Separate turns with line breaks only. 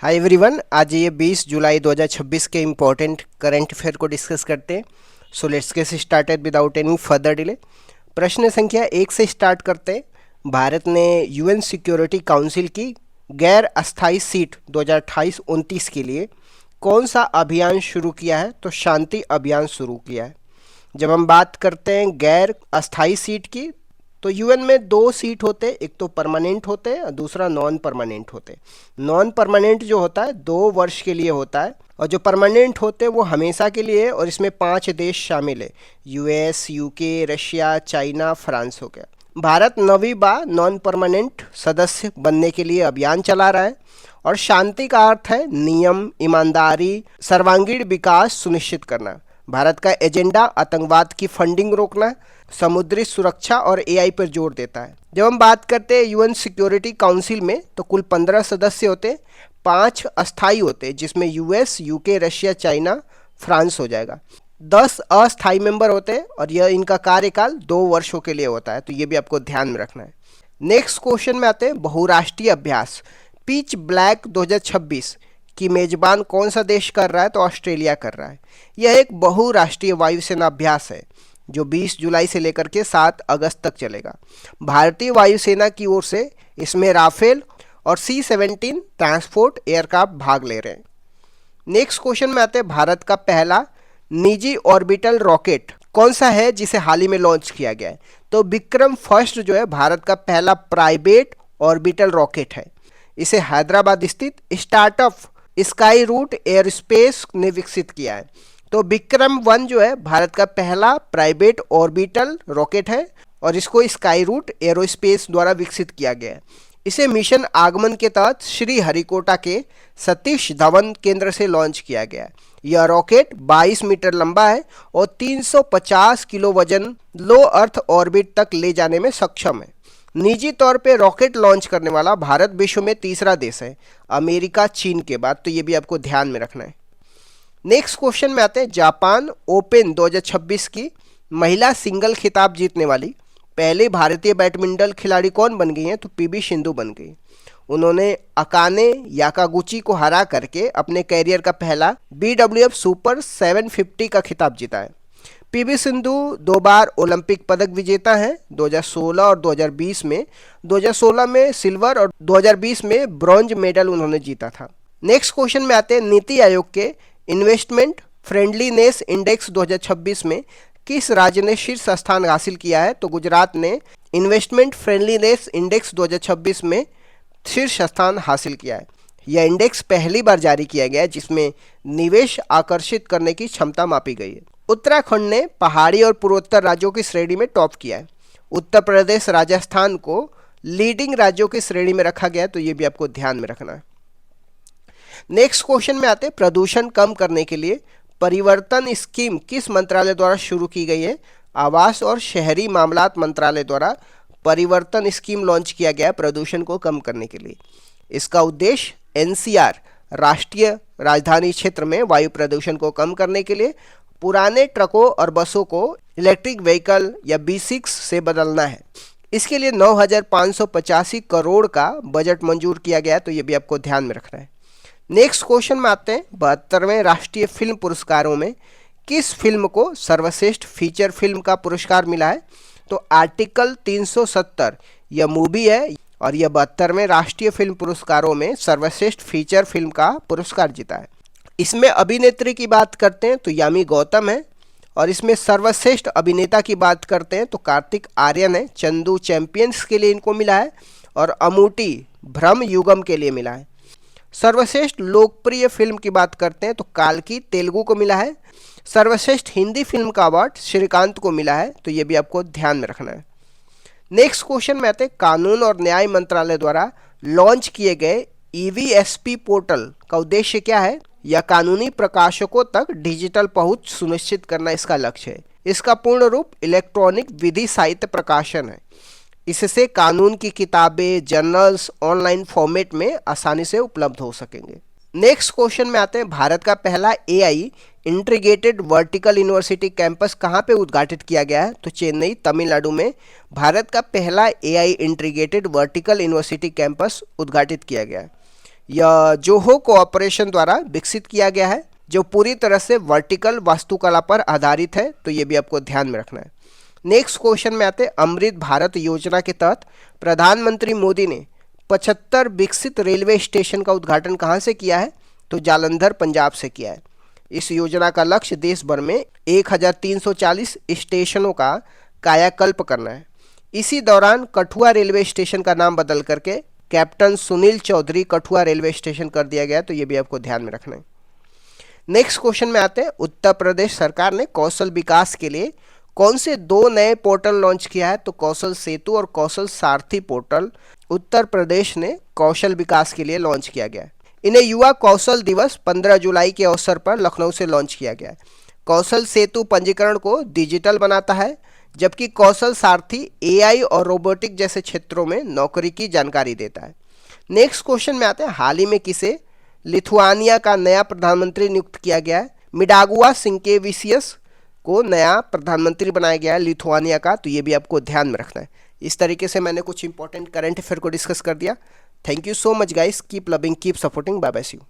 Hi everyone, आज ये 20 जुलाई 2026 के इम्पोर्टेंट करंट अफेयर को डिस्कस करते हैं। So let's get started without any further delay. प्रश्न संख्या 1 से स्टार्ट करते हैं। भारत ने यूएन सिक्योरिटी काउंसिल की गैर अस्थायी सीट 2028-29 के लिए कौन सा अभियान शुरू किया है? तो शांति अभियान शुरू किया है। जब हम बात करते हैं गैर अस्थायी सीट की, तो यूएन में दो सीट होते हैं, एक तो परमानेंट होते हैं और दूसरा नॉन परमानेंट होते हैं। नॉन परमानेंट जो होता है 2 वर्ष के लिए होता है, और जो परमानेंट होते हैं वो हमेशा के लिए है, और इसमें 5 देश शामिल है: US, UK, Russia, China, France हो गया। भारत 9वीं बार नॉन परमानेंट सदस्य बनने के लिए अभियान चला रहा है, और शांति का अर्थ है नियम, ईमानदारी, सर्वांगीण विकास सुनिश्चित करना। भारत का एजेंडा आतंकवाद की फंडिंग रोकना, समुद्री सुरक्षा और एआई पर जोर देता है। जब हम बात करते हैं यूएन सिक्योरिटी काउंसिल में, तो कुल 15 सदस्य होते हैं, 5 अस्थायी होते हैं जिसमें US, UK, Russia, China, France हो जाएगा। 10 अस्थायी मेंबर होते हैं और यह इनका कार्यकाल 2 वर्षों के लिए होता है, तो ये भी आपको ध्यान में रखना है। नेक्स्ट क्वेश्चन में आते हैं बहुराष्ट्रीय अभ्यास पिच ब्लैक 2026 की मेजबान कौन सा देश कर रहा है? तो ऑस्ट्रेलिया कर रहा है। यह एक बहुराष्ट्रीय वायुसेना अभ्यास है जो 20 जुलाई से लेकर के 7 अगस्त तक चलेगा। भारतीय वायुसेना की ओर से इसमें राफेल और C-17 ट्रांसपोर्ट एयरक्राफ्ट भाग ले रहे हैं। नेक्स्ट क्वेश्चन में आते हैं भारत का पहला निजी ऑर्बिटल रॉकेट कौन सा है जिसे हाल ही में लॉन्च किया गया है? तो विक्रम फर्स्ट जो है भारत का पहला प्राइवेट ऑर्बिटल रॉकेट है। इसे हैदराबाद स्थित स्टार्टअप स्काई रूट एयरस्पेस ने विकसित किया है। तो विक्रम 1 जो है भारत का पहला प्राइवेट ऑर्बिटल रॉकेट है और इसको स्काई रूट एरोस्पेस द्वारा विकसित किया गया है। इसे मिशन आगमन के तहत श्री हरिकोटा के सतीश धवन केंद्र से लॉन्च किया गया है। यह रॉकेट 22 मीटर लंबा है और 350 किलो वजन लो अर्थ ऑर्बिट तक ले जाने में सक्षम है। निजी तौर पे रॉकेट लॉन्च करने वाला भारत विश्व में तीसरा देश है, अमेरिका चीन के बाद, तो ये भी आपको ध्यान में रखना है। नेक्स्ट क्वेश्चन में आते हैं जापान ओपन 2026 की महिला सिंगल खिताब जीतने वाली पहले भारतीय बैडमिंटन खिलाड़ी कौन बन गई हैं? तो पीवी सिंधु बन गई। उन्होंने अकाने याकागुची को हरा करके अपने कैरियर का पहला BWF सुपर 750 का खिताब जीता है। पीवी सिंधु 2 बार ओलंपिक पदक विजेता हैं, 2016 और 2020 में। 2016 में सिल्वर और 2020 में ब्रॉन्ज मेडल उन्होंने जीता था। नेक्स्ट क्वेश्चन में आते हैं नीति आयोग के इन्वेस्टमेंट फ्रेंडलीनेस इंडेक्स 2026 में किस राज्य ने शीर्ष स्थान हासिल किया है? तो गुजरात ने इन्वेस्टमेंट फ्रेंडलीनेस इंडेक्स 2026 में शीर्ष स्थान हासिल किया है। यह इंडेक्स पहली बार जारी किया गया है जिसमें निवेश आकर्षित करने की क्षमता मापी गई है। उत्तराखंड ने पहाड़ी और पूर्वोत्तर राज्यों की श्रेणी में टॉप किया है। उत्तर प्रदेश राजस्थान को लीडिंग राज्यों की श्रेणी में रखा गया है, तो ये भी आपको ध्यान में रखना है। नेक्स्ट क्वेश्चन में आते हैं प्रदूषण कम करने के लिए परिवर्तन स्कीम किस मंत्रालय द्वारा शुरू की गई है? आवास और शहरी मामलात मंत्रालय द्वारा परिवर्तन स्कीम लॉन्च किया गया प्रदूषण को कम करने के लिए। इसका उद्देश्य NCR राष्ट्रीय राजधानी क्षेत्र में वायु प्रदूषण को कम करने के लिए पुराने ट्रकों और बसों को इलेक्ट्रिक व्हीकल या B6 से बदलना है। इसके लिए 9,585 करोड़ का बजट मंजूर किया गया है, तो ये भी आपको ध्यान में रखना है। नेक्स्ट क्वेश्चन में आते हैं 72वें राष्ट्रीय फिल्म पुरस्कारों में किस फिल्म को सर्वश्रेष्ठ फीचर फिल्म का पुरस्कार मिला है? तो आर्टिकल 370 यह मूवी है और यह 72वें राष्ट्रीय फिल्म पुरस्कारों में सर्वश्रेष्ठ फीचर फिल्म का पुरस्कार जीता है। इसमें अभिनेत्री की बात करते हैं तो यामी गौतम है, और इसमें सर्वश्रेष्ठ अभिनेता की बात करते हैं तो कार्तिक आर्यन है। चंदू चैंपियंस के लिए इनको मिला है और अमूटी भ्रम युगम के लिए मिला है। सर्वश्रेष्ठ लोकप्रिय फिल्म की बात करते हैं तो काल्की तेलुगु को मिला है। सर्वश्रेष्ठ हिंदी फिल्म का अवार्ड श्रीकांत को मिला है, तो ये भी आपको ध्यान में रखना है। नेक्स्ट क्वेश्चन में आते हैं कानून और न्याय मंत्रालय द्वारा लॉन्च किए गए EVSP पोर्टल का उद्देश्य क्या है? या कानूनी प्रकाशकों तक डिजिटल पहुंच सुनिश्चित करना इसका लक्ष्य है। इसका पूर्ण रूप इलेक्ट्रॉनिक विधि साहित्य प्रकाशन है। इससे कानून की किताबें, जर्नल्स ऑनलाइन फॉर्मेट में आसानी से उपलब्ध हो सकेंगे। नेक्स्ट क्वेश्चन में आते हैं भारत का पहला AI integrated vertical university campus कहाँ पे उद्घाटित किया गया है? तो चेन्नई तमिलनाडु में भारत का पहला AI integrated vertical university campus उद्घाटित किया गया है। यह जोहो कोऑपरेशन द्वारा विकसित किया गया है, जो पूरी तरह से वर्टिकल वास्तुकला पर आधारित है, तो ये भी आपको ध्यान में रखना है। नेक्स्ट क्वेश्चन में आते हैं, अमृत भारत योजना के तहत प्रधानमंत्री मोदी ने 75 विकसित रेलवे स्टेशन का उद्घाटन कहाँ से किया है? तो जालंधर पंजाब से किया है। इस योजना का लक्ष्य देश भर में 1340 स्टेशनों का कायाकल्प करना है। इसी दौरान कठुआ रेलवे स्टेशन का नाम बदल करके captain Sunil Chaudhary Kathua railway station कर दिया गया, तो ये भी आपको ध्यान में रखना है। नेक्स्ट क्वेश्चन में आते हैं, उत्तर प्रदेश सरकार ने कौशल विकास के लिए कौन से 2 नए पोर्टल लॉन्च किया है? तो कौशल सेतु और कौशल सारथी पोर्टल उत्तर प्रदेश ने कौशल विकास के लिए लॉन्च किया गया है। इन्हें युवा कौशल दिवस 15 जुलाई के अवसर पर लखनऊ से लॉन्च किया गया है। कौशल सेतु पंजीकरण को डिजिटल बनाता है, जबकि कौशल सारथी एआई और रोबोटिक जैसे क्षेत्रों में नौकरी की जानकारी देता है। नेक्स्ट क्वेश्चन में आते हैं, हाल ही में किसे लिथुआनिया का नया प्रधानमंत्री नियुक्त किया गया है? मिडागुआ सिंकेविसियस को नया प्रधानमंत्री बनाया गया है लिथुआनिया का, तो ये भी आपको ध्यान में रखना है। इस तरीके से मैंने कुछ इंपॉर्टेंट करंट अफेयर को डिस्कस कर दिया। Thank you so much guys, keep loving, keep supporting, bye bye, see you.